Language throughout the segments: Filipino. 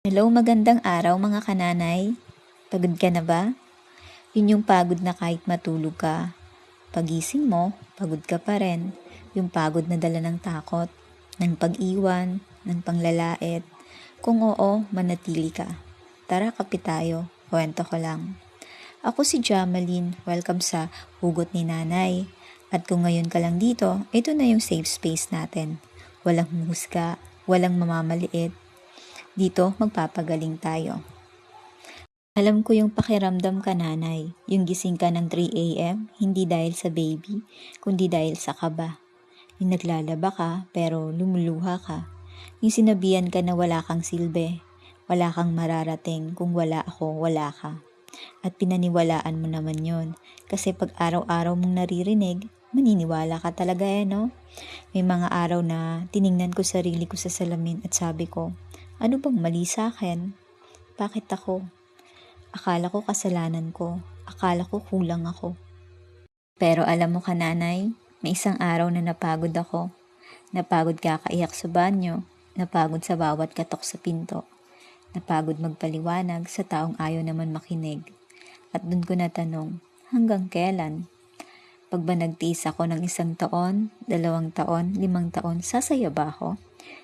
Hello, magandang araw mga kananay. Pagod ka na ba? Yun yung pagod na kahit matulog ka. Pagising mo, pagod ka pa rin. Yung pagod na dala ng takot, ng pag-iwan, ng panglalait. Kung oo, manatili ka. Tara, kape tayo. Kwento ko lang. Ako si Jamaline. Welcome sa Hugot ni Nanay. At kung ngayon ka lang dito, ito na yung safe space natin. Walang husga, walang mamamaliit. Dito, magpapagaling tayo. Alam ko yung pakiramdam ka, nanay. Yung gising ka ng 3 a.m., hindi dahil sa baby, kundi dahil sa kaba. Yung naglalaba ka, pero lumuluha ka. Yung sinabihan ka na wala kang silbi, wala kang mararating, kung wala ako, wala ka. At pinaniwalaan mo naman yon. Kasi pag araw-araw mong naririnig, maniniwala ka talaga no? May mga araw na tiningnan ko sarili ko sa salamin at sabi ko, ano bang mali sa akin? Bakit ako? Akala ko kasalanan ko. Akala ko kulang ako. Pero alam mo ka, nanay, may isang araw na napagod ako. Napagod kakaiyak sa banyo. Napagod sa bawat katok sa pinto. Napagod magpaliwanag sa taong ayaw naman makinig. At dun ko natanong, hanggang kailan? Pag ba nagtiis ako ng 1 taon, 2 taon, 5 taon, sasaya ba ako?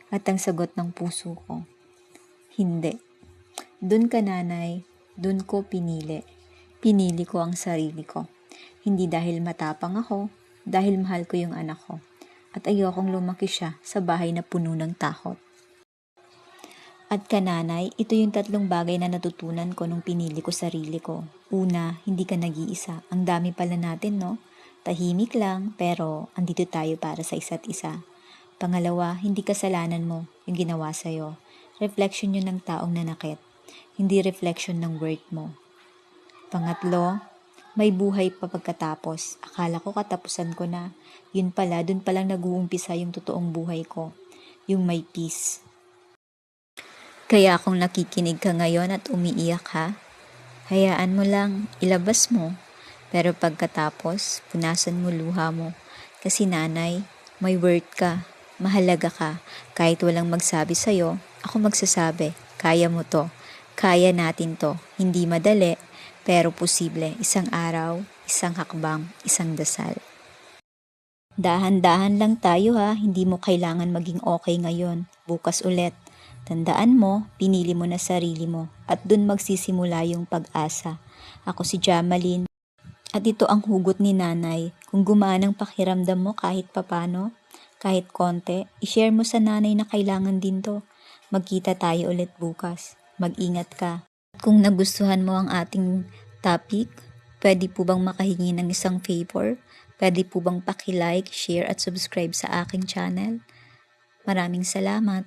At ang sagot ng puso ko, hindi. Dun ka, nanay, dun ko pinili. Pinili ko ang sarili ko. Hindi dahil matapang ako, dahil mahal ko yung anak ko. At ayokong lumaki siya sa bahay na puno ng takot. At kananay, ito yung 3 bagay na natutunan ko nung pinili ko sarili ko. Una, hindi ka nag-iisa. Ang dami pala natin, no? Tahimik lang, pero andito tayo para sa isa't isa. Pangalawa, hindi kasalanan mo yung ginawa sa'yo. Reflection yun ng taong nanakit, hindi reflection ng worth mo. Pangatlo, may buhay pa pagkatapos. Akala ko katapusan ko na. Yun pala, dun palang nag-uumpisa yung totoong buhay ko. Yung may peace. Kaya kung nakikinig ka ngayon at umiiyak ha, hayaan mo lang, ilabas mo. Pero pagkatapos, punasan mo luha mo. Kasi nanay, may worth ka. Mahalaga ka. Kahit walang magsabi sa'yo, ako magsasabi, kaya mo to. Kaya natin to. Hindi madali, pero posible. Isang araw, isang hakbang, isang dasal. Dahan-dahan lang tayo ha. Hindi mo kailangan maging okay ngayon. Bukas ulit. Tandaan mo, pinili mo na sarili mo. At dun magsisimula yung pag-asa. Ako si Jamaline. At ito ang hugot ni nanay. Kung gumaan ang pakiramdam mo kahit papano, kahit konti, ishare mo sa nanay na kailangan din to. Magkita tayo ulit bukas. Mag-ingat ka. Kung nagustuhan mo ang ating topic, pwede po bang makahingi ng isang favor? Pwede po bang paki-like, share at subscribe sa aking channel? Maraming salamat.